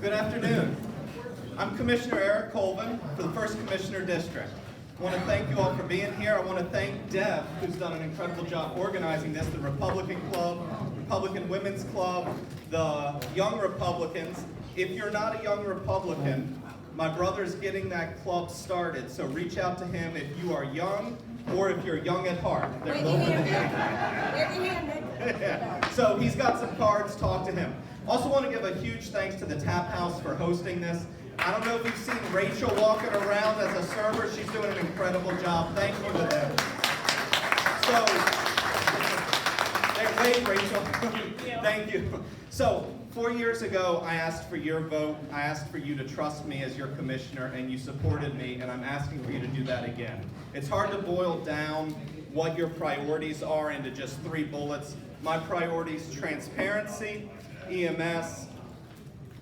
Good afternoon. I'm Commissioner Eric Colvin for the 1st Commissioner District. I want to thank you all for being here. I want to thank Deb, who's done an incredible job organizing this, the Republican Club, Republican Women's Club, the Young Republicans. If you're not a Young Republican, my brother's getting that club started, so reach out to him if you are young or if you're young at heart. They're both in the yeah. So he's got some cards, talk to him. Also want to give a huge thanks to the Tap House for hosting this. I don't know if you've seen Rachel walking around as a server. She's doing an incredible job. Thank you to them. So, hey, wait, Rachel. Thank you. So, 4 years ago, I asked for your vote. I asked for you to trust me as your commissioner, and you supported me, and I'm asking for you to do that again. It's hard to boil down what your priorities are into just 3 bullets. My priorities: transparency, EMS,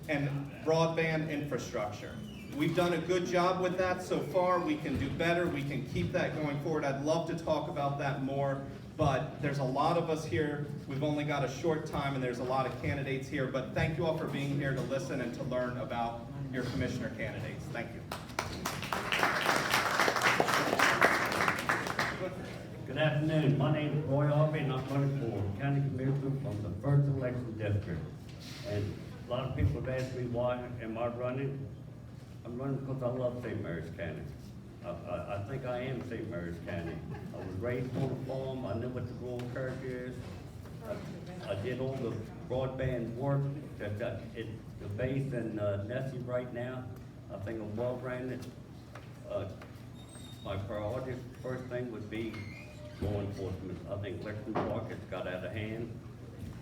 and broadband infrastructure. We've done a good job with that so far. We can do better. We can keep that going forward. I'd love to talk about that more, but there's a lot of us here. We've only got a short time, and there's a lot of candidates here, but thank you all for being here to listen and to learn about your commissioner candidates. Thank you. Good afternoon. My name is Roy Harvey, and I'm running for County Commissioner from the 1st Election District. And a lot of people have asked me why am I running. I'm running because I love St. Mary's County. I think I am St. Mary's County. I was raised on a farm. I know what the rural character is. I did all the broadband work that's the base in Nessie right now. I think I'm well rounded. My priority, first thing would be law enforcement. I think Lexington Park has got out of hand.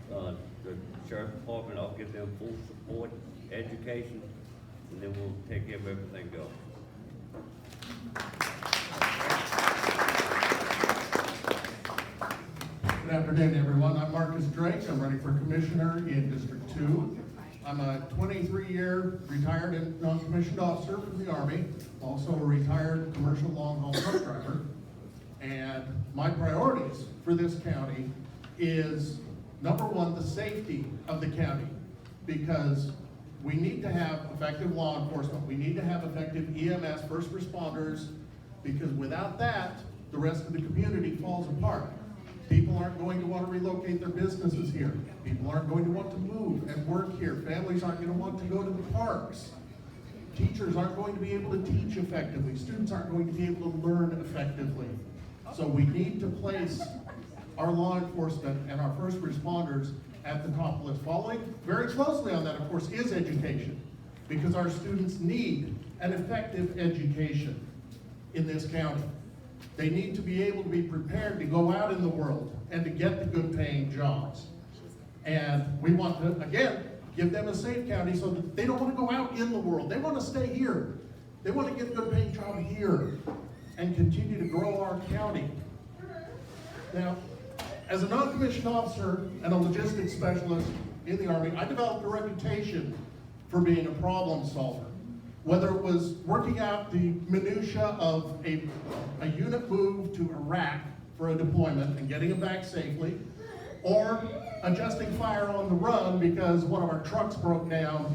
The Sheriff's Department, I'll give them full support, education, and then we'll take care of everything else. Good afternoon, everyone. I'm Marcus Drake. I'm running for Commissioner in District 2. I'm a 23-year retired and non-commissioned officer from the Army, also a retired commercial long-haul truck driver. And my priorities for this county is, number one, the safety of the county, because we need to have effective law enforcement. We need to have effective EMS, first responders, because without that, the rest of the community falls apart. People aren't going to want to relocate their businesses here. People aren't going to want to move and work here. Families aren't going to want to go to the parks. Teachers aren't going to be able to teach effectively. Students aren't going to be able to learn effectively. So we need to place our law enforcement and our first responders at the top of the list. Following very closely on that, of course, is education, because our students need an effective education in this county. They need to be able to be prepared to go out in the world and to get the good paying jobs. And we want to, again, give them a safe county so that they don't want to go out in the world. They want to stay here. They want to get a good paying job here and continue to grow our county. Now, as a non-commissioned officer and a logistics specialist in the Army, I developed a reputation for being a problem solver. Whether it was working out the minutia of a unit move to Iraq for a deployment and getting them back safely, or adjusting fire on the run because one of our trucks broke down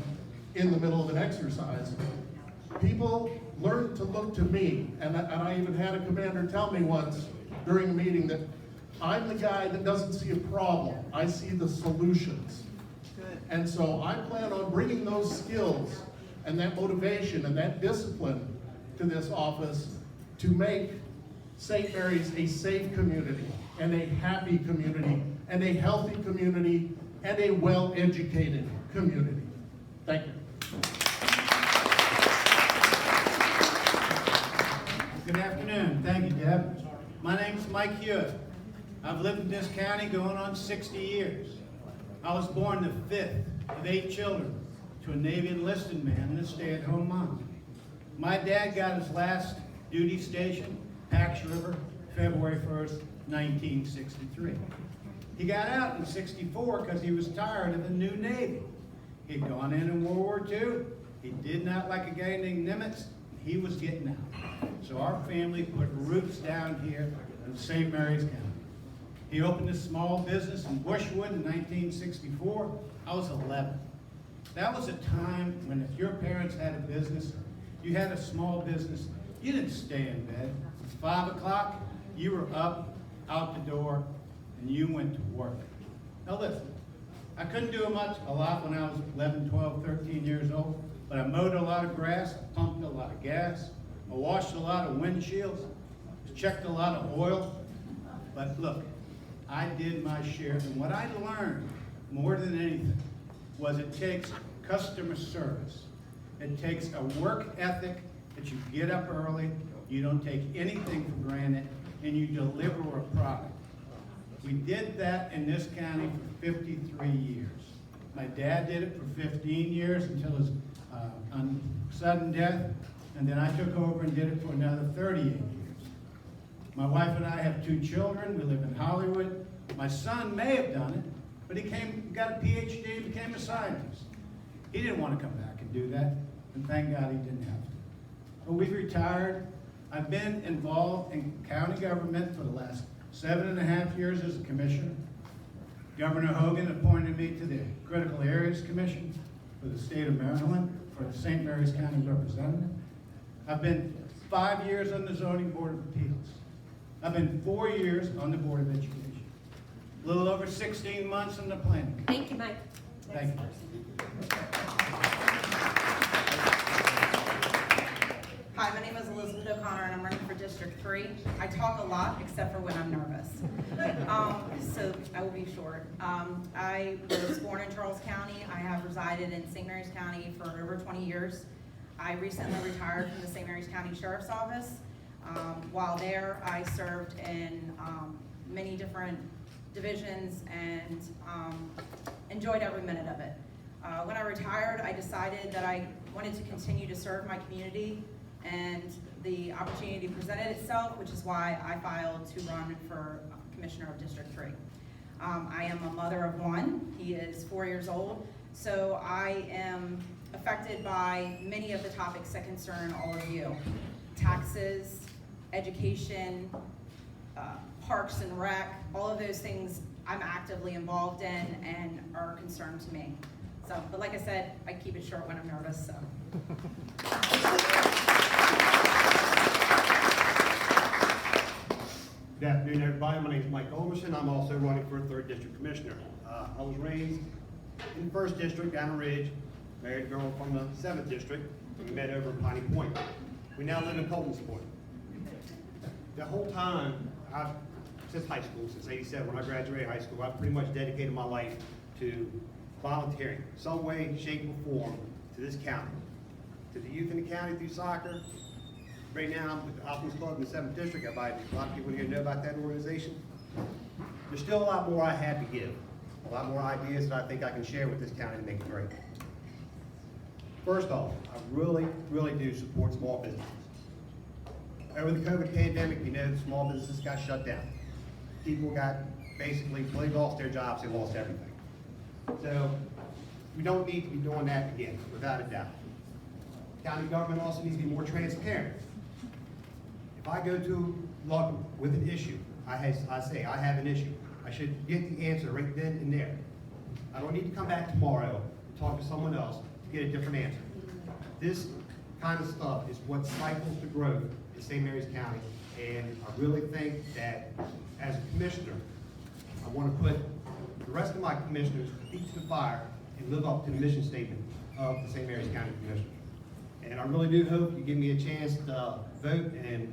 in the middle of an exercise, people learned to look to me. And I even had a commander tell me once during a meeting that I'm the guy that doesn't see a problem. I see the solutions. And so I plan on bringing those skills and that motivation and that discipline to this office to make St. Mary's a safe community and a happy community and a healthy community and a well-educated community. Thank you. Good afternoon. Thank you, Deb. My name's Mike Hewitt. I've lived in this county going on 60 years. I was born the 5th of 8 children to a Navy enlisted man and a stay-at-home mom. My dad got his last duty station, Pax River, February 1st, 1963. He got out in 64 because he was tired of the new Navy. He'd gone in World War II. He did not like a guy named Nimitz. He was getting out. So our family put roots down here in St. Mary's County. He opened a small business in Bushwood in 1964. I was 11. That was a time when if your parents had a business, you had a small business, you didn't stay in bed. At 5 o'clock, you were up, out the door, and you went to work. Now listen, I couldn't do a lot when I was 11, 12, 13 years old, but I mowed a lot of grass, I pumped a lot of gas, I washed a lot of windshields, checked a lot of oil. But look, I did my share, and what I learned more than anything was it takes customer service. It takes a work ethic that you get up early, you don't take anything for granted, and you deliver a product. We did that in this county for 53 years. My dad did it for 15 years until his sudden death, and then I took over and did it for another 38 years. My wife and I have 2 children. We live in Hollywood. My son may have done it, but he got a PhD and became a scientist. He didn't want to come back and do that, and thank God he didn't have to. But we've retired. I've been involved in county government for the last 7.5 years as a commissioner. Governor Hogan appointed me to the Critical Areas Commission for the state of Maryland for the St. Mary's County representative. I've been 5 years on the Zoning Board of Appeals. I've been 4 years on the Board of Education. A little over 16 months on the planning. Thank you, Mike. Thank you. Hi, my name is Elizabeth O'Connor, and I'm running for District 3. I talk a lot, except for when I'm nervous. So I will be short. I was born in Charles County. I have resided in St. Mary's County for over 20 years. I recently retired from the St. Mary's County Sheriff's Office. While there, I served in many different divisions and enjoyed every minute of it. When I retired, I decided that I wanted to continue to serve my community, and the opportunity presented itself, which is why I filed to run for Commissioner of District 3. I am a mother of 1. He is 4 years old, so I am affected by many of the topics that concern all of you. Taxes, education, parks and rec, all of those things I'm actively involved in and are a concern to me. So, but like I said, I keep it short when I'm nervous, so. Good afternoon, everybody. My name is Mike Olmerson. I'm also running for 3rd District Commissioner. I was raised in the 1st District, down Ridge, married a girl from the 7th District, and we met over in Piney Point. We now live in Colton's Point. The whole time, since high school, since '87, when I graduated high school, I've pretty much dedicated my life to volunteering, some way, shape, or form, to this county. To the youth in the county through soccer. Right now, I'm with the Alphonse Club in the 7th District. A lot of people here know about that organization. There's still a lot more I have to give. A lot more ideas that I think I can share with this county to make it great. First off, I really, really do support small businesses. Over the COVID pandemic, you know, the small businesses got shut down. People got basically, they lost their jobs, they lost everything. So we don't need to be doing that again, without a doubt. County government also needs to be more transparent. If I go to local with an issue, I say I have an issue. I should get the answer right then and there. I don't need to come back tomorrow and talk to someone else to get a different answer. This kind of stuff is what cycles the growth in St. Mary's County, and I really think that as a commissioner, I want to put the rest of my commissioners' feet to the fire and live up to the mission statement of the St. Mary's County Commission. And I really do hope you give me a chance to vote, and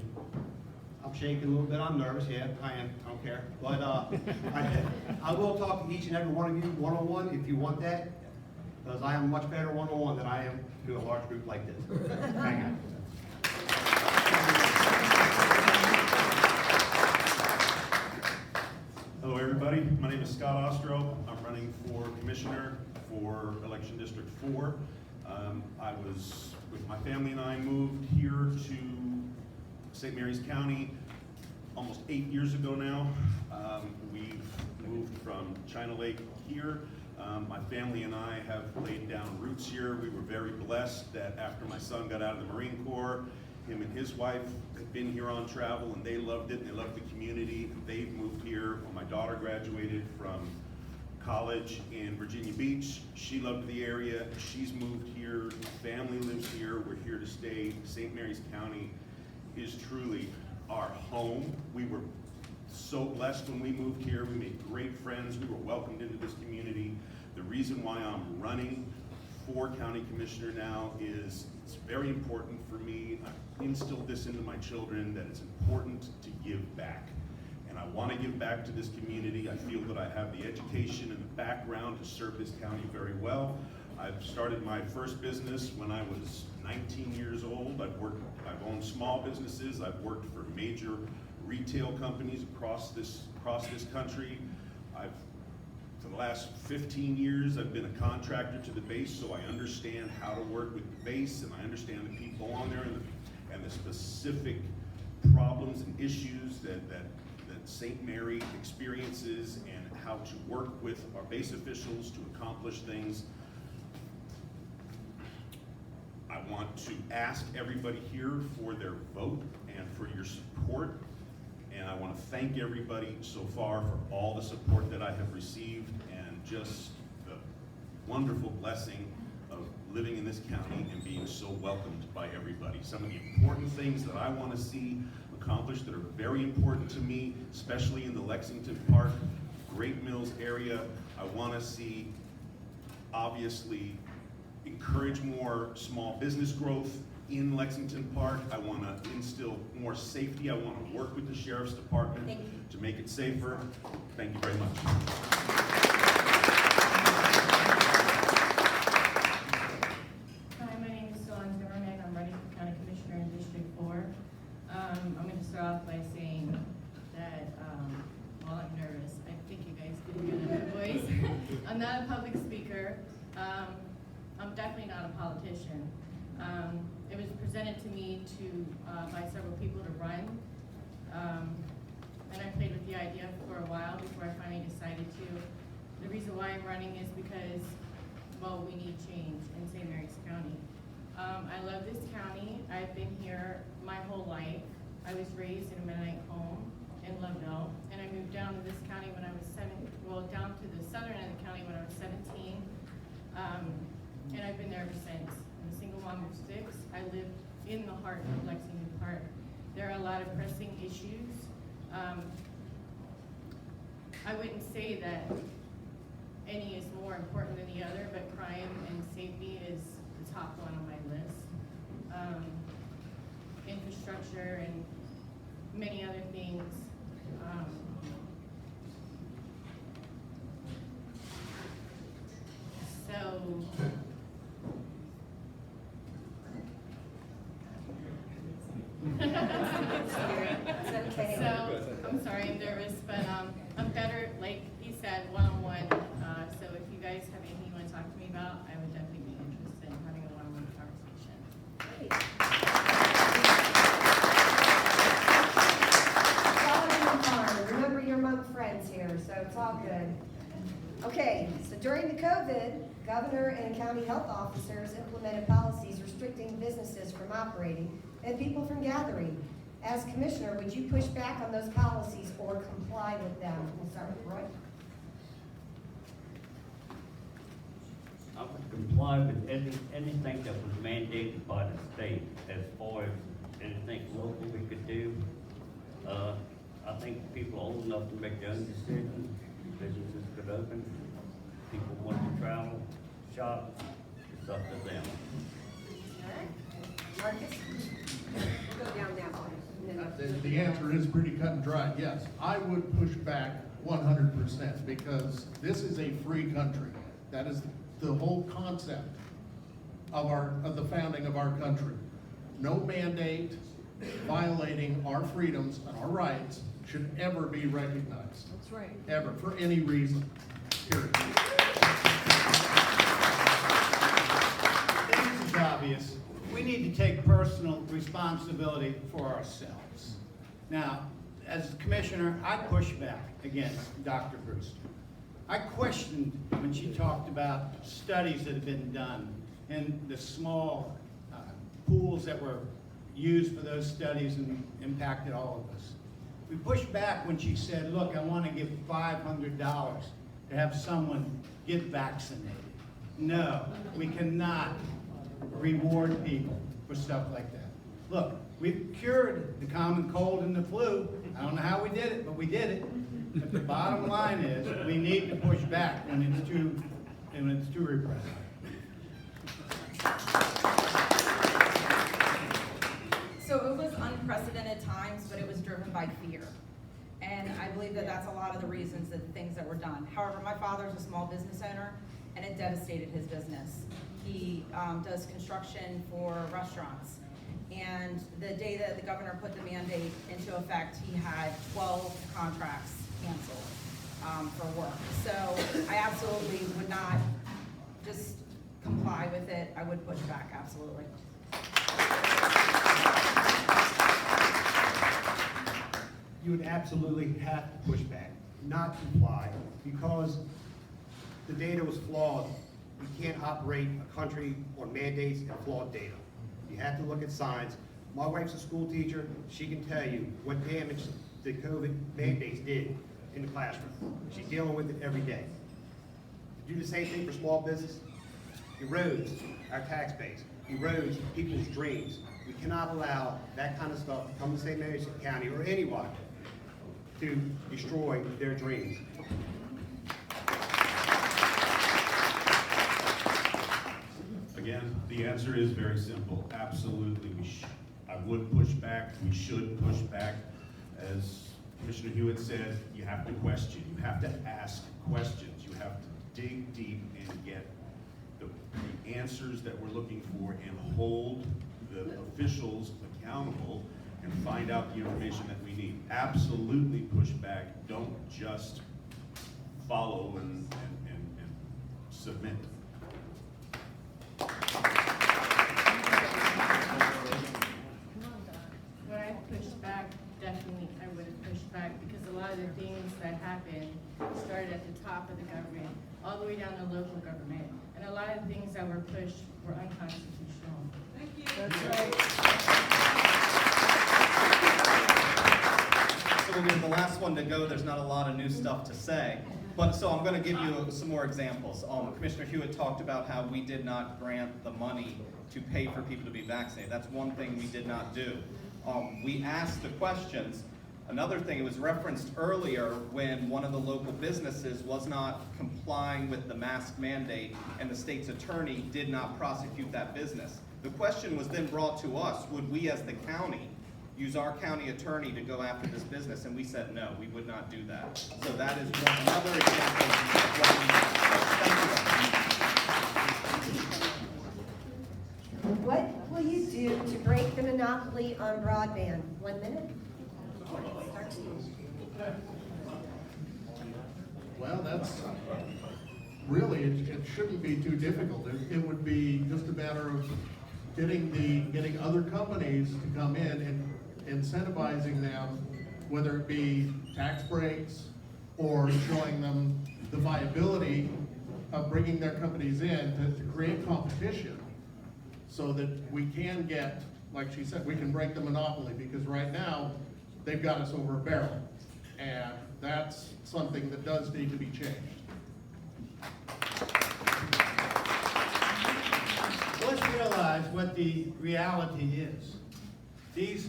I'm shaking a little bit, I'm nervous, yeah, I am, I don't care. But I will talk to each and every one of you one-on-one if you want that, because I am much better one-on-one than I am to a large group like this. Thank you. Hello, everybody. My name is Scott Ostro. I'm running for Commissioner for Election District 4. I was, with my family and I, moved here to St. Mary's County almost 8 years ago now. We've moved from China Lake here. My family and I have laid down roots here. We were very blessed that after my son got out of the Marine Corps, him and his wife had been here on travel, and they loved it, and they loved the community, and they've moved here. When my daughter graduated from college in Virginia Beach. She loved the area. She's moved here. Family lives here. We're here to stay. St. Mary's County is truly our home. We were so blessed when we moved here. We made great friends. We were welcomed into this community. The reason why I'm running for county commissioner now is it's very important for me. I've instilled this into my children that it's important to give back. And I want to give back to this community. I feel that I have the education and the background to serve this county very well. I've started my first business when I was 19 years old. I've owned small businesses. I've worked for major retail companies across this country. For the last 15 years, I've been a contractor to the base, so I understand how to work with the base, and I understand the people on there and the specific problems and issues that St. Mary experiences, and how to work with our base officials to accomplish things. I want to ask everybody here for their vote and for your support. And I want to thank everybody so far for all the support that I have received and just the wonderful blessing of living in this county and being so welcomed by everybody. Some of the important things that I want to see accomplished that are very important to me, especially in the Lexington Park, Great Mills area. I want to see, obviously, encourage more small business growth in Lexington Park. I want to instill more safety. I want to work with the Sheriff's Department to make it safer. Thank you very much. Hi, my name is Dawn Zimmerman. I'm running for County Commissioner in District 4. I'm going to start off by saying that while I'm nervous, I think you guys can hear my voice. I'm not a public speaker. I'm definitely not a politician. It was presented to me by several people to run, and I played with the idea for a while before I finally decided to. The reason why I'm running is because, well, we need change in St. Mary's County. I love this county. I've been here my whole life. I was raised in a Mennonite home in Lovedale, and I moved down to this county when I was down to the southern end of the county when I was 17, and I've been there ever since. I'm a single mom of 6. I live in the heart of Lexington Park. There are a lot of pressing issues. I wouldn't say that any is more important than the other, but crime and safety is the top one on my list. Infrastructure and many other things. So I'm sorry, I'm nervous, but I'm better, like he said, one-on-one. So if you guys have anything you want to talk to me about, I would definitely be interested in having a one-on-one conversation. Remember, you're among friends here, so it's all good. Okay, so during the COVID, governor and county health officers implemented policies restricting businesses from operating and people from gathering. As commissioner, would you push back on those policies or comply with them? We'll start with Roy. I would comply with anything that was mandated by the state as far as anything local we could do. I think people are old enough to make their own decisions. Businesses could open. People want to travel, shop, it's up to them. Marcus? We'll go down that one. The answer is pretty cut and dry. Yes, I would push back 100% because this is a free country. That is the whole concept of the founding of our country. No mandate violating our freedoms and our rights should ever be recognized. That's right. Ever, for any reason, period. This is obvious. We need to take personal responsibility for ourselves. Now, as commissioner, I push back against Dr. Brewster. I questioned when she talked about studies that have been done and the small pools that were used for those studies and impacted all of us. We pushed back when she said, look, I want to give $500 to have someone get vaccinated. No, we cannot reward people for stuff like that. Look, we've cured the common cold and the flu. I don't know how we did it, but we did it. But the bottom line is, we need to push back when it's too repressive. So it was unprecedented times, but it was driven by fear. And I believe that that's a lot of the reasons that things that were done. However, my father's a small business owner, and it devastated his business. He does construction for restaurants. And the day that the governor put the mandate into effect, he had 12 contracts canceled for work. So I absolutely would not just comply with it. I would push back, absolutely. You would absolutely have to push back, not comply, because the data was flawed. You can't operate a country on mandates and flawed data. You have to look at science. My wife's a school teacher. She can tell you what damage the COVID mandates did in the classroom. She's dealing with it every day. To do the same thing for small business erodes our tax base, erodes people's dreams. We cannot allow that kind of stuff to come to St. Mary's County or anyone to destroy their dreams. Again, the answer is very simple. Absolutely, I would push back. We should push back. As Commissioner Hewitt said, you have to question. You have to ask questions. You have to dig deep and get the answers that we're looking for and hold the officials accountable and find out the information that we need. Absolutely push back. Don't just follow and submit. Would I push back? Definitely, I would have pushed back because a lot of the things that happened started at the top of the government, all the way down to local government. And a lot of things that were pushed were unconstitutional. Thank you. That's right. So we'll give the last one to go. There's not a lot of new stuff to say. But so I'm going to give you some more examples. Commissioner Hewitt talked about how we did not grant the money to pay for people to be vaccinated. That's one thing we did not do. We asked the questions. Another thing, it was referenced earlier when one of the local businesses was not complying with the mask mandate and the state's attorney did not prosecute that business. The question was then brought to us, would we as the county use our county attorney to go after this business? And we said no, we would not do that. So that is another example of what we What will you do to break the monopoly on broadband? 1 minute? Well, that's, really, it shouldn't be too difficult. It would be just a matter of getting other companies to come in and incentivizing them, whether it be tax breaks or showing them the viability of bringing their companies in to create competition so that we can get, like she said, we can break the monopoly, because right now, they've got us over a barrel. And that's something that does need to be changed. Let's realize what the reality is. These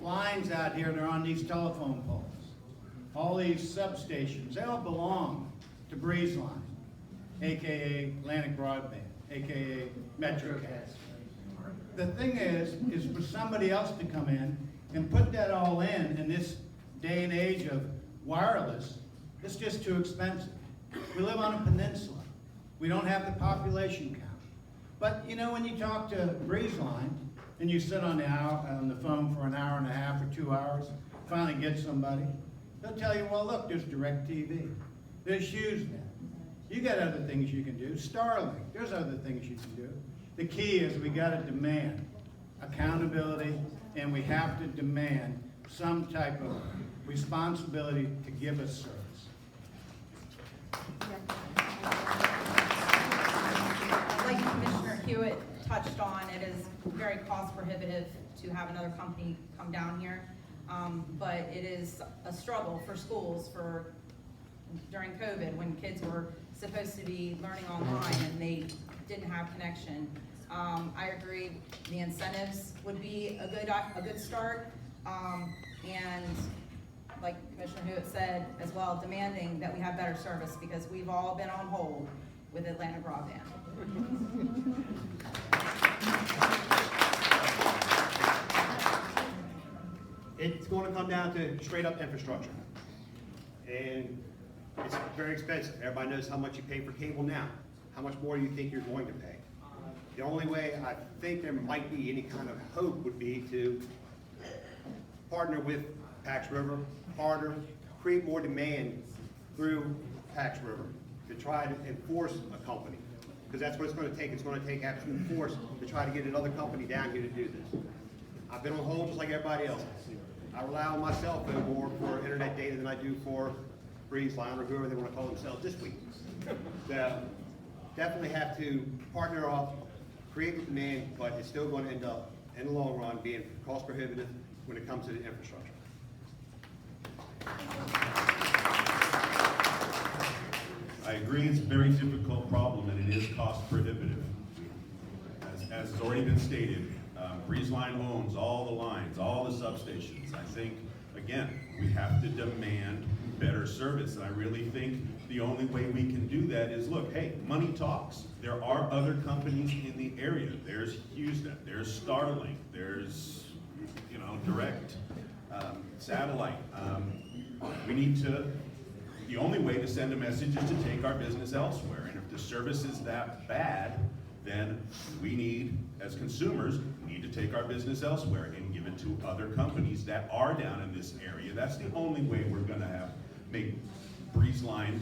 lines out here, they're on these telephone poles. All these substations, they all belong to Breeze Line, AKA Atlantic Broadband, AKA MetroCast. The thing is for somebody else to come in and put that all in this day and age of wireless, it's just too expensive. We live on a peninsula. We don't have the population count. But you know, when you talk to Breeze Line and you sit on the phone for an hour and a half or 2 hours, finally get somebody, they'll tell you, well, look, there's DirecTV, there's HughesNet. You got other things you can do. Starlink, there's other things you can do. The key is we got to demand accountability, and we have to demand some type of responsibility to give us service. Like Commissioner Hewitt touched on, it is very cost prohibitive to have another company come down here. But it is a struggle for schools, for during COVID, when kids were supposed to be learning online and they didn't have connection. I agree, the incentives would be a good start. And like Commissioner Hewitt said as well, demanding that we have better service because we've all been on hold with Atlanta Broadband. It's going to come down to straight up infrastructure. And it's very expensive. Everybody knows how much you pay for cable now. How much more do you think you're going to pay? The only way I think there might be any kind of hope would be to partner with Pax River, create more demand through Pax River to try to enforce a company. Because that's what it's going to take. It's going to take absolute force to try to get another company down here to do this. I've been on hold just like everybody else. I rely on my cell phone more for internet data than I do for Breezeline or whoever they want to call themselves this week. So definitely have to partner up, create the demand, but it's still going to end up in the long run being cost prohibitive when it comes to the infrastructure. I agree, it's a very difficult problem, and it is cost prohibitive. As has already been stated, Breezeline owns all the lines, all the substations. I think, again, we have to demand better service, and I really think the only way we can do that is, look, hey, money talks. There are other companies in the area. There's Houston, there's Starlink, there's, Direct, Satellite. We need to, the only way to send a message is to take our business elsewhere, and if the service is that bad, then we need, as consumers, we need to take our business elsewhere and give it to other companies that are down in this area. That's the only way we're gonna make Breezeline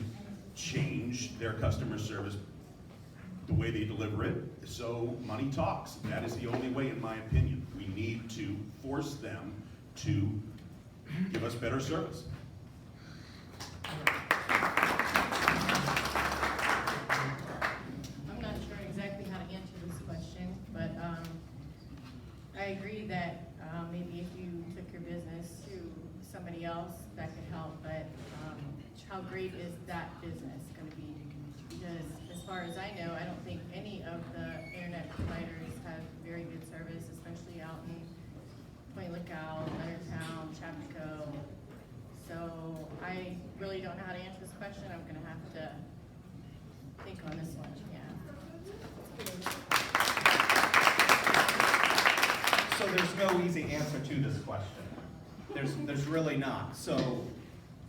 change their customer service, the way they deliver it, so money talks. That is the only way, in my opinion. We need to force them to give us better service. I'm not sure exactly how to answer this question, but I agree that maybe if you took your business to somebody else, that could help, but how great is that business going to be? Because as far as I know, I don't think any of the internet providers have very good service, especially out in Point Lookout, Leonardtown, Chapco. So I really don't know how to answer this question. I'm going to have to think on this one, So there's no easy answer to this question. There's really not. So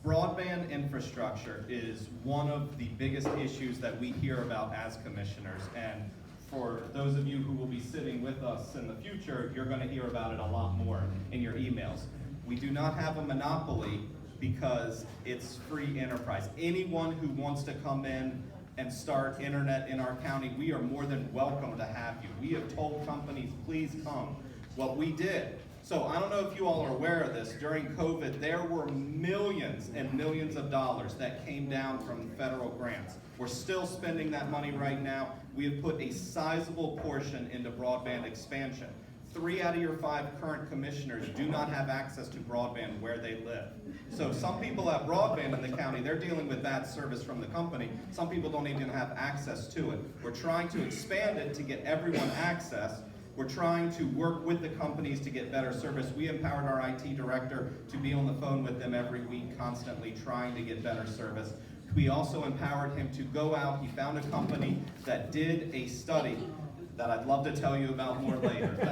broadband infrastructure is one of the biggest issues that we hear about as commissioners. And for those of you who will be sitting with us in the future, you're going to hear about it a lot more in your emails. We do not have a monopoly because it's free enterprise. Anyone who wants to come in and start internet in our county, we are more than welcome to have you. We have told companies, please come. What we did, so I don't know if you all are aware of this, during COVID, there were millions and millions of dollars that came down from federal grants. We're still spending that money right now. We have put a sizable portion into broadband expansion. 3 out of your 5 current commissioners do not have access to broadband where they live. So some people have broadband in the county, they're dealing with that service from the company. Some people don't even have access to it. We're trying to expand it to get everyone access. We're trying to work with the companies to get better service. We empowered our IT director to be on the phone with them every week, constantly trying to get better service. We also empowered him to go out. He found a company that did a study that I'd love to tell you about more later. Well,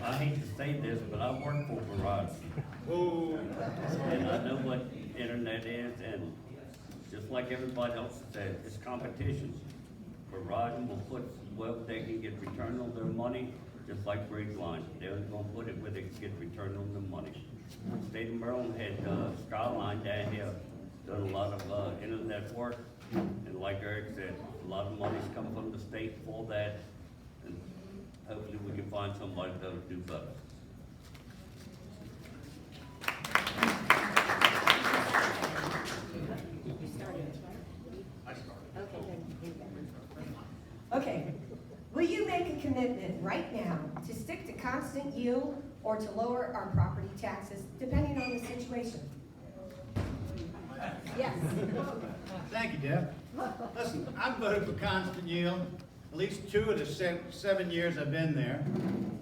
I hate to say this, but I work for Verizon. And I know what internet is, and just like everybody else said, it's competition. Verizon will put, well, they can get return on their money, just like Breezeline. They're gonna put it where they can get return on their money. The state of Maryland had Skyline down here, done a lot of internet work, and like Eric said, a lot of money's come from the state for that, and hopefully we can find somebody that'll do better. Okay, will you make a commitment right now to stick to constant yield or to lower our property taxes, depending on the situation. Yes. Thank you, Deb. Listen, I've voted for constant yield, at least 2 of the 7 years I've been there.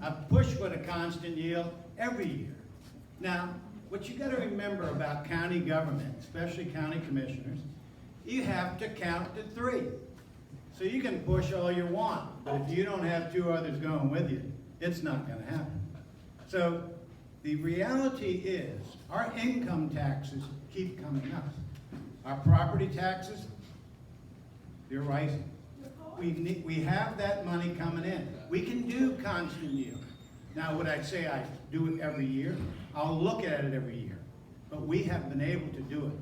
I've pushed for the constant yield every year. Now, what you gotta remember about county government, especially county commissioners, you have to count to 3. So you can push all you want, but if you don't have 2 others going with you, it's not gonna happen. So the reality is, our income taxes keep coming up. Our property taxes, they're rising. We have that money coming in. We can do constant yield. Now, would I say I do it every year? I'll look at it every year. But we have been able to do it.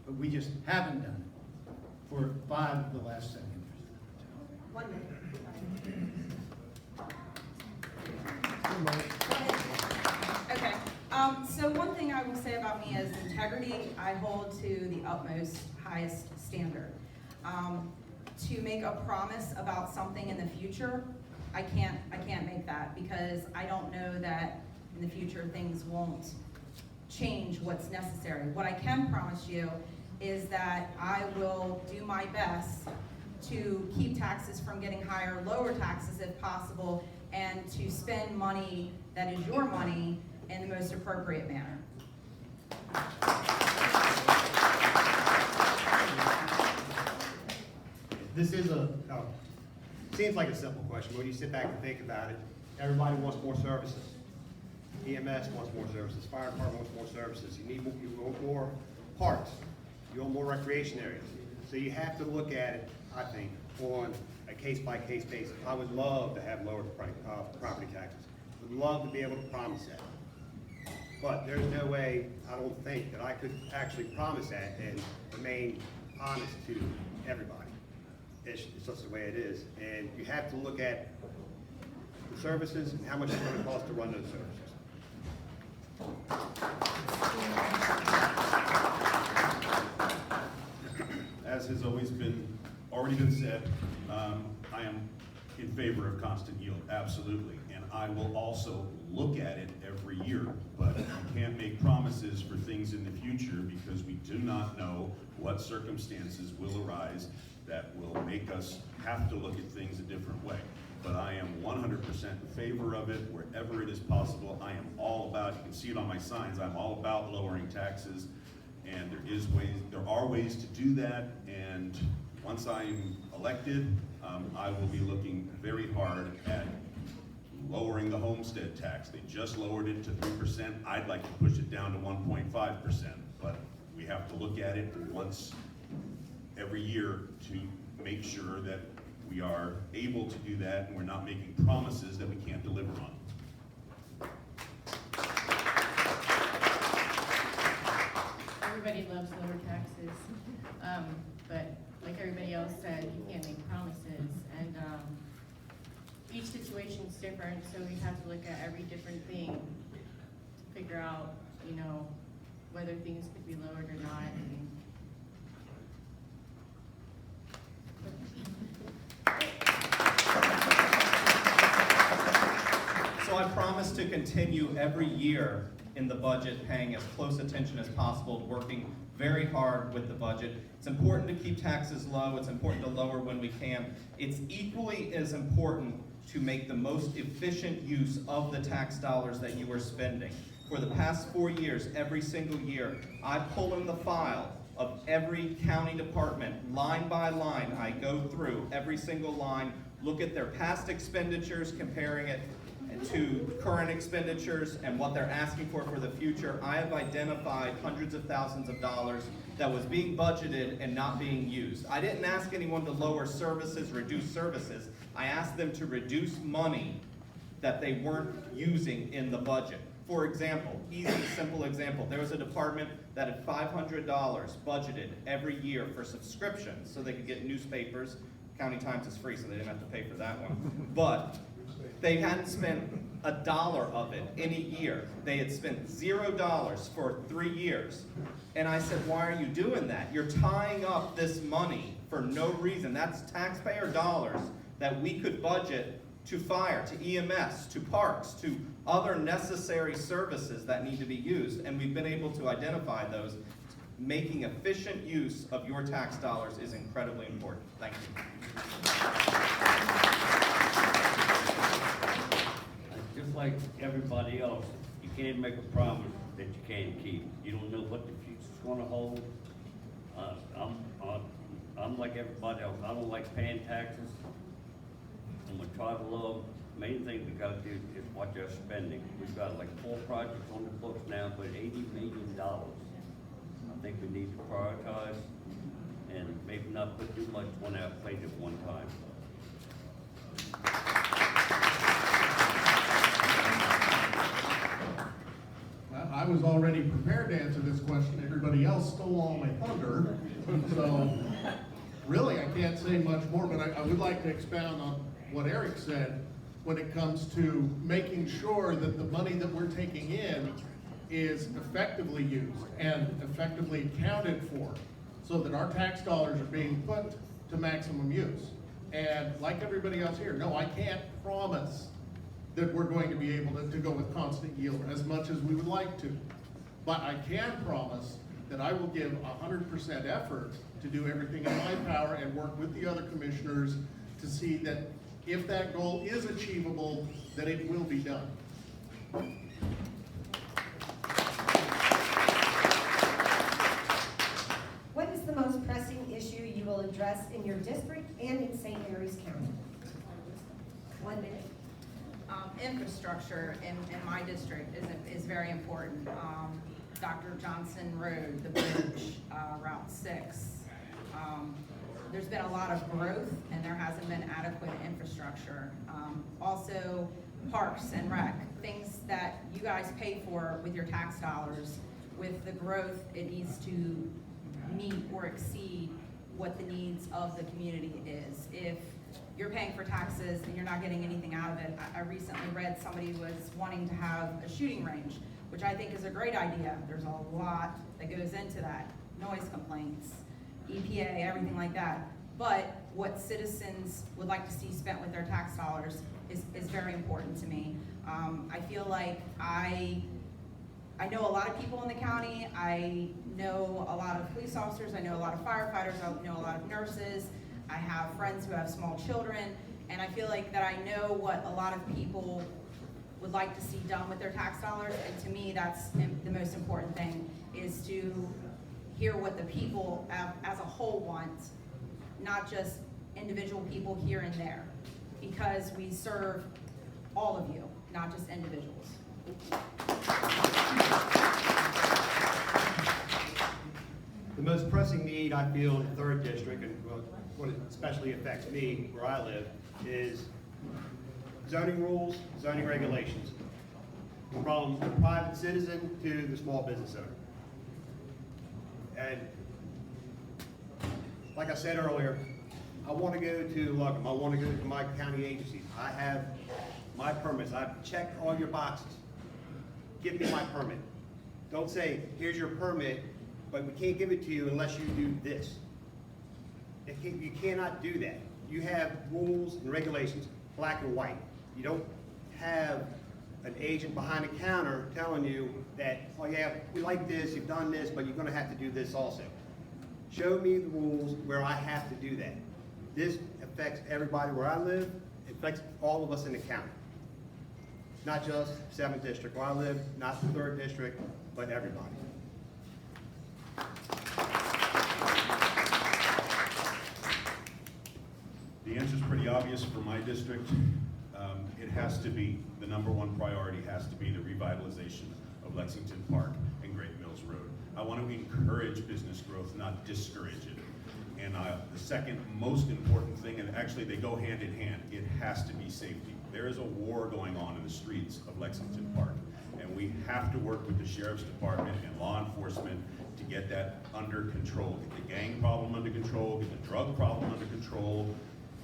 But we just haven't done it for 5 of the last 7 years. 1 minute. Okay, so one thing I will say about me is integrity, I hold to the utmost highest standard. To make a promise about something in the future, I can't make that because I don't know that in the future things won't change what's necessary. What I can promise you is that I will do my best to keep taxes from getting higher, lower taxes if possible, and to spend money that is your money in the most appropriate manner. This is seems like a simple question, but when you sit back and think about it, everybody wants more services. EMS wants more services, fire department wants more services, you want more parks, you want more recreation areas. So you have to look at it, I think, on a case-by-case basis. I would love to have lower property taxes, would love to be able to promise that. But there's no way, I don't think, that I could actually promise that and remain honest to everybody. It's just the way it is. And you have to look at the services and how much it's going to cost to run those services. As has already been said, I am in favor of constant yield, absolutely. And I will also look at it every year, but you can't make promises for things in the future because we do not know what circumstances will arise that will make us have to look at things a different way. But I am 100% in favor of it wherever it is possible. I am all about, you can see it on my signs, I'm all about lowering taxes. And there are ways to do that. And once I'm elected, I will be looking very hard at lowering the homestead tax. They just lowered it to 3%. I'd like to push it down to 1.5%. But we have to look at it once every year to make sure that we are able to do that and we're not making promises that we can't deliver on. Everybody loves lower taxes, but like everybody else said, you can't make promises, and each situation's different, so we have to look at every different thing, figure out, whether things could be lowered or not. So I promise to continue every year in the budget, paying as close attention as possible, working very hard with the budget. It's important to keep taxes low. It's important to lower when we can. It's equally as important to make the most efficient use of the tax dollars that you are spending. For the past 4 years, every single year, I pull in the file of every county department, line by line. I go through every single line, look at their past expenditures, comparing it to current expenditures and what they're asking for the future. I have identified hundreds of thousands of dollars that was being budgeted and not being used. I didn't ask anyone to lower services, reduce services. I asked them to reduce money that they weren't using in the budget. For example, easy, simple example, there was a department that had $500 budgeted every year for subscriptions so they could get newspapers. County Times is free, so they didn't have to pay for that one. But they hadn't spent $1 of it in a year. They had spent $0 for 3 years. And I said, why are you doing that? You're tying up this money for no reason. That's taxpayer dollars that we could budget to fire, to EMS, to parks, to other necessary services that need to be used, and we've been able to identify those. Making efficient use of your tax dollars is incredibly important. Thank you. Just like everybody else, you can't make a promise that you can't keep. You don't know what the future's gonna hold. I'm like everybody else. I don't like paying taxes. I'm gonna try to love. Main thing we gotta do is watch our spending. We've got like 4 projects on the books now, but $80 million. I think we need to prioritize and maybe not put too much on our plate at one time. I was already prepared to answer this question. Everybody else stole all my thunder. So really, I can't say much more, but I would like to expound on what Eric said when it comes to making sure that the money that we're taking in is effectively used and effectively accounted for so that our tax dollars are being put to maximum use. And like everybody else here, no, I can't promise that we're going to be able to go with constant yield as much as we would like to. But I can promise that I will give 100% effort to do everything in my power and work with the other commissioners to see that if that goal is achievable, that it will be done. What is the most pressing issue you will address in your district and in St. Mary's County? 1 minute. Infrastructure in my district is very important. Dr. Johnson Road, the bridge, Route 6. There's been a lot of growth and there hasn't been adequate infrastructure. Also, parks and rec, things that you guys pay for with your tax dollars. With the growth, it needs to meet or exceed what the needs of the community is. If you're paying for taxes and you're not getting anything out of it, I recently read somebody was wanting to have a shooting range, which I think is a great idea. There's a lot that goes into that. Noise complaints, EPA, everything like that. But what citizens would like to see spent with their tax dollars is very important to me. I feel like I know a lot of people in the county. I know a lot of police officers. I know a lot of firefighters. I know a lot of nurses. I have friends who have small children. And I feel like that I know what a lot of people would like to see done with their tax dollars. And to me, that's the most important thing, is to hear what the people as a whole want, not just individual people here and there. Because we serve all of you, not just individuals. The most pressing need I feel in the 3rd district, and what especially affects me where I live, is zoning rules, zoning regulations, from the private citizen to the small business owner. And like I said earlier, I want to go to Luckham, I want to go to my county agencies. I have my permits, I've checked all your boxes. Give me my permit. Don't say, here's your permit, but we can't give it to you unless you do this. You cannot do that. You have rules and regulations, black and white. You don't have an agent behind the counter telling you that, oh yeah, we like this, you've done this, but you're gonna have to do this also. Show me the rules where I have to do that. This affects everybody where I live, it affects all of us in the county. Not just 7th District where I live, not the 3rd District, but everybody. The answer's pretty obvious for my district. It has to be, the #1 priority has to be the revitalization of Lexington Park and Great Mills Road. I want to encourage business growth, not discourage it. And the second most important thing, and actually they go hand in hand, it has to be safety. There is a war going on in the streets of Lexington Park, and we have to work with the Sheriff's Department and law enforcement to get that under control. Get the gang problem under control, get the drug problem under control.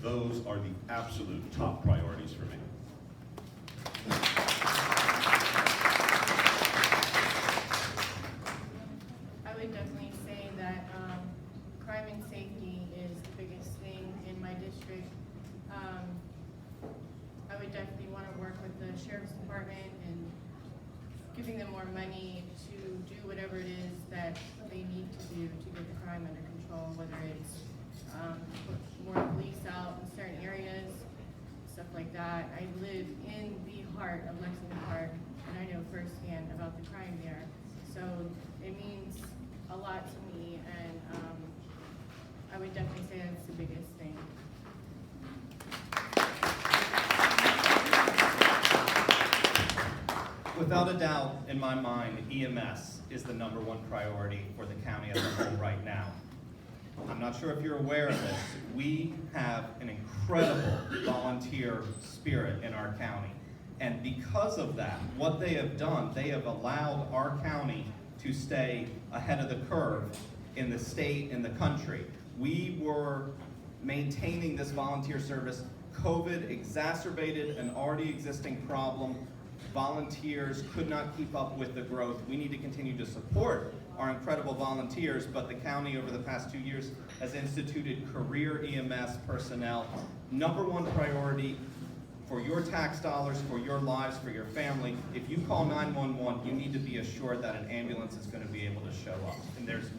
Those are the absolute top priorities for me. I would definitely say that crime and safety is the biggest thing in my district. I would definitely want to work with the sheriff's department and giving them more money to do whatever it is that they need to do to get the crime under control, whether it's put more police out in certain areas, stuff like that. I live in the heart of Lexington Park, and I know firsthand about the crime there. So it means a lot to me, and I would definitely say that's the biggest thing. Without a doubt, in my mind, EMS is the #1 priority for the county as a whole right now. I'm not sure if you're aware of this. We have an incredible volunteer spirit in our county. And because of that, what they have done, they have allowed our county to stay ahead of the curve in the state, in the country. We were maintaining this volunteer service. COVID exacerbated an already existing problem. Volunteers could not keep up with the growth. We need to continue to support our incredible volunteers, but the county over the past 2 years has instituted career EMS personnel. #1 priority for your tax dollars, for your lives, for your family. If you call 911, you need to be assured that an ambulance is going to be able to show up. And there's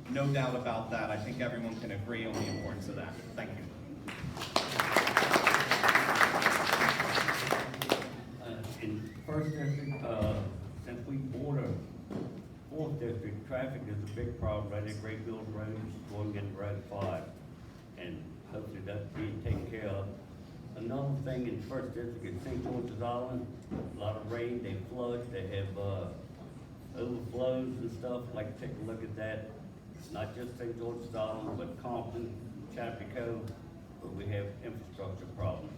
no doubt about that. I think everyone can agree on the importance of that. Thank you. In first district, since we border fourth district, traffic is a big problem right at Great Mills Road, going to Road 5. And hopefully that's being taken care of. Another thing in first district is St. George's Island, a lot of rain, they flood, they have, overflows and stuff, like take a look at that. Not just St. George's Island, but Compton, Chappaquiddick, where we have infrastructure problems.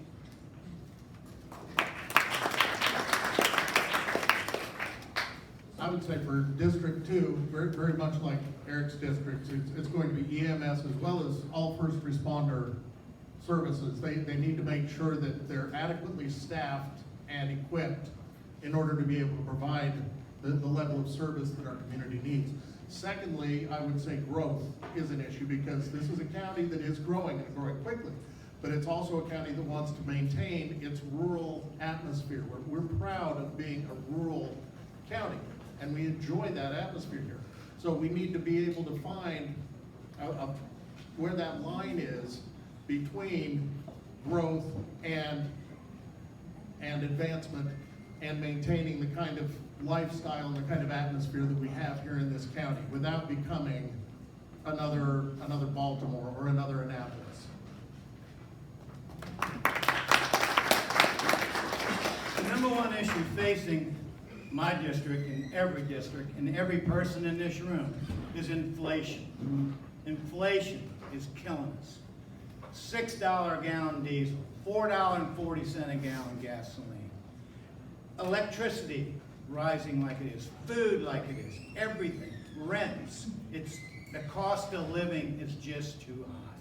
I would say for District 2, very much like Eric's district, it's going to be EMS as well as all first responder services. They need to make sure that they're adequately staffed and equipped in order to be able to provide the level of service that our community needs. Secondly, I would say growth is an issue because this is a county that is growing and growing quickly, but it's also a county that wants to maintain its rural atmosphere. We're proud of being a rural county, and we enjoy that atmosphere here. So we need to be able to find where that line is between growth and advancement and maintaining the kind of lifestyle and the kind of atmosphere that we have here in this county without becoming another Baltimore or another Annapolis. The #1 issue facing my district and every person in this room is inflation. Inflation is killing us. $6 a gallon diesel, $4.40 a gallon gasoline. Electricity rising like it is, food like it is, everything, rents. The cost of living is just too high.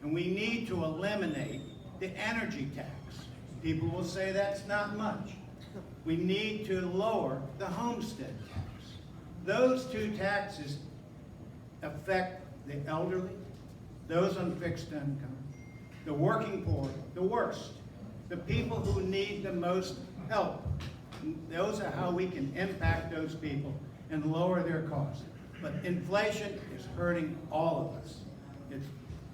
And we need to eliminate the energy tax. People will say that's not much. We need to lower the homestead tax. Those two taxes affect the elderly, those on fixed income, the working poor, the worst, the people who need the most help. Those are how we can impact those people and lower their costs. But inflation is hurting all of us.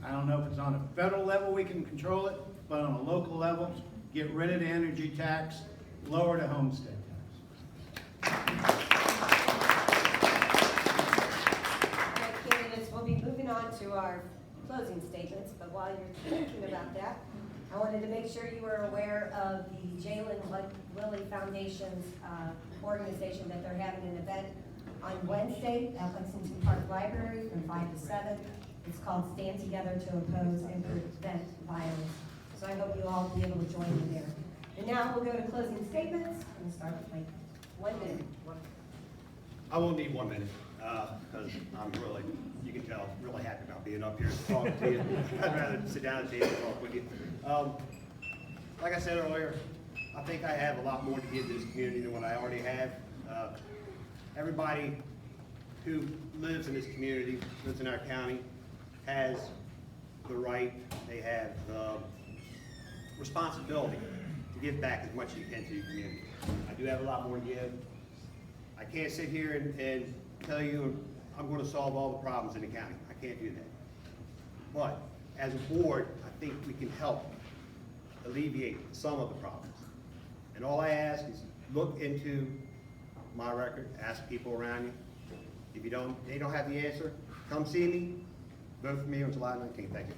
I don't know if it's on a federal level we can control it, but on a local level, get rid of the energy tax, lower the homestead tax. All right, candidates, we'll be moving on to our closing statements, but while you're thinking about that, I wanted to make sure you were aware of the Jalen Willie Foundation's organization that they're having an event on Wednesday at Lexington Park Library from 5 to 7. It's called Stand Together to Oppose and Prevent Violence. So I hope you all will be able to join me there. And now we'll go to closing statements and start with Mike. 1 minute. I won't need 1 minute, because I'm really, you can tell, really happy about being up here and talking to you. I'd rather sit down at the table and talk with you. Like I said earlier, I think I have a lot more to give to this community than what I already have. Everybody who lives in this community, lives in our county, has the right, they have the responsibility to give back as much as you can to your community. I do have a lot more to give. I can't sit here and tell you I'm going to solve all the problems in the county. I can't do that. But as a board, I think we can help alleviate some of the problems. And all I ask is look into my record, ask people around you. If they don't have the answer, come see me. Vote for me on July 19th. Thank you.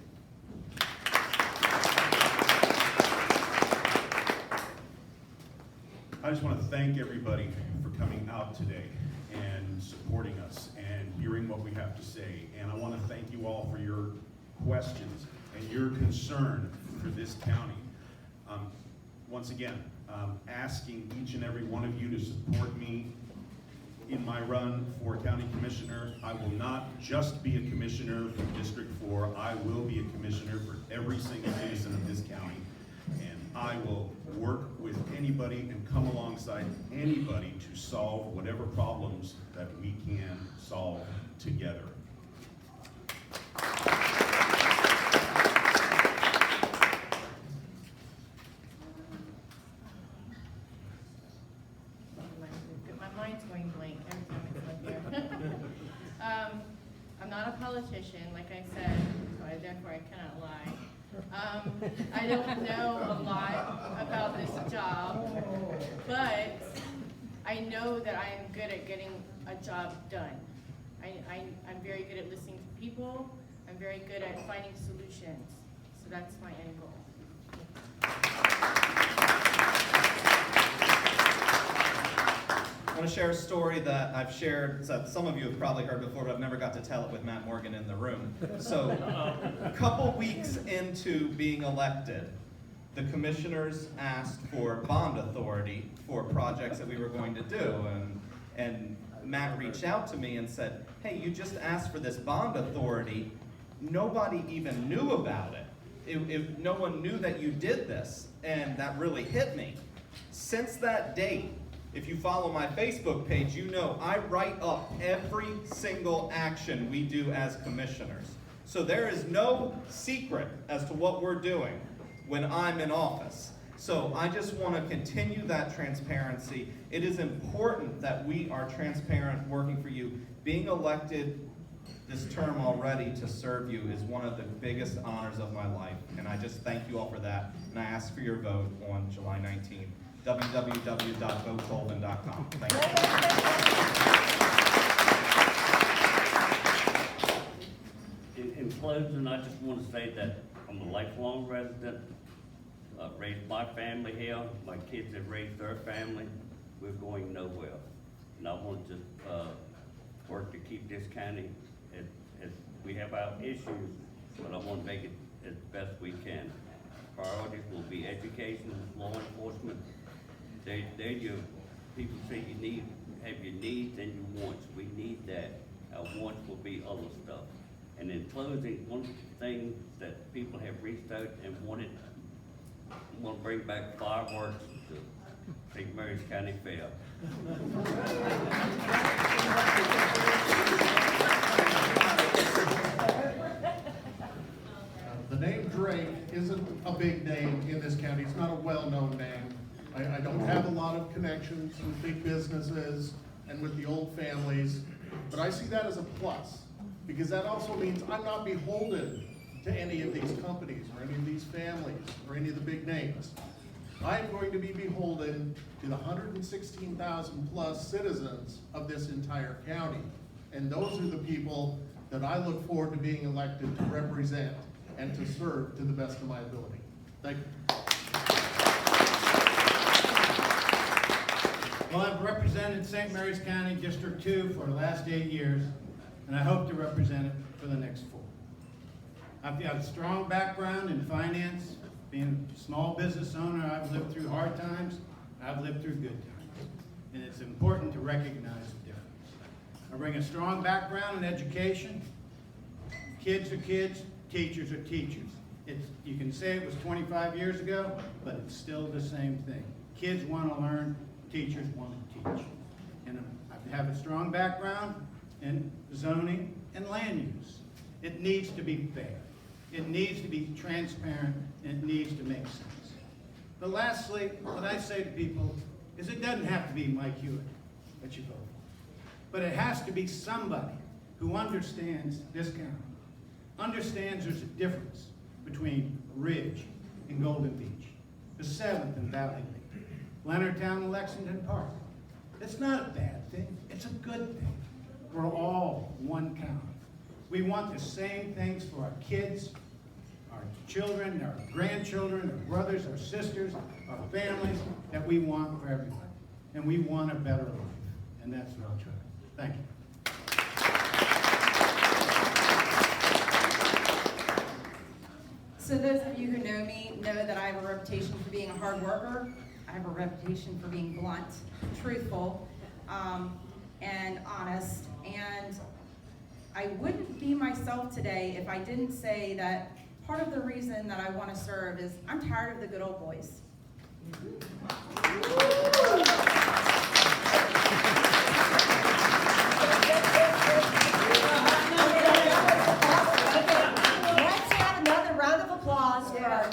I just want to thank everybody for coming out today and supporting us and hearing what we have to say. And I want to thank you all for your questions and your concern for this county. Once again, asking each and every one of you to support me in my run for county commissioner. I will not just be a commissioner for District 4, I will be a commissioner for every single citizen of this county. And I will work with anybody and come alongside anybody to solve whatever problems that we can solve together. My mind's going blank every time I come up here. I'm not a politician, like I said, so therefore I cannot lie. I don't know a lot about this job, but I know that I am good at getting a job done. I'm very good at listening to people. I'm very good at finding solutions. So that's my end goal. I want to share a story that I've shared, that some of you have probably heard before, but I've never got to tell it with Matt Morgan in the room. So, a couple weeks into being elected, the commissioners asked for bond authority for projects that we were going to do, and Matt reached out to me and said, hey, you just asked for this bond authority, nobody even knew about it. If no one knew that you did this, and that really hit me. Since that date, if you follow my Facebook page, you know I write up every single action we do as commissioners. So there is no secret as to what we're doing when I'm in office. So I just want to continue that transparency. It is important that we are transparent working for you. Being elected this term already to serve you is one of the biggest honors of my life. And I just thank you all for that. And I ask for your vote on July 19th. www.votecolvin.com. Thank you. In closing, I just want to say that I'm a lifelong resident. I've raised my family here. My kids have raised their family. We're going nowhere. And I want to just work to keep this county as we have our issues, but I want to make it as best we can. Priorities will be education, law enforcement. They're your people say you have your needs and your wants. We need that. Our wants will be other stuff. And in closing, one thing that people have reached out and want to bring back fireworks to St. Mary's County Fair. The name Drake isn't a big name in this county. It's not a well-known name. I don't have a lot of connections with big businesses and with the old families, but I see that as a plus, because that also means I'm not beholden to any of these companies or any of these families or any of the big names. I'm going to be beholden to the 116,000 plus citizens of this entire county. And those are the people that I look forward to being elected to represent and to serve to the best of my ability. Thank you. Well, I've represented St. Mary's County District 2 for the last 8 years, and I hope to represent it for the next 4. I've got a strong background in finance. Being a small business owner, I've lived through hard times, I've lived through good times. And it's important to recognize the difference. I bring a strong background in education. Kids are kids, teachers are teachers. You can say it was 25 years ago, but it's still the same thing. Kids want to learn, teachers want to teach. And I have a strong background in zoning and land use. It needs to be fair. It needs to be transparent, and it needs to make sense. But lastly, what I say to people is it doesn't have to be Mike Hewitt that you vote for. But it has to be somebody who understands this county, understands there's a difference between Ridge and Golden Beach, the 7th and Valley League, Leonardtown and Lexington Park. It's not a bad thing, it's a good thing. We're all one county. We want the same things for our kids, our children, our grandchildren, our brothers, our sisters, our families, that we want for everybody. And we want a better life, and that's what I'll try. Thank you. So those of you who know me know that I have a reputation for being a hard worker. I have a reputation for being blunt, truthful, and honest. And I wouldn't be myself today if I didn't say that part of the reason that I want to serve is I'm tired of the good old boys. Let's have another round of applause for our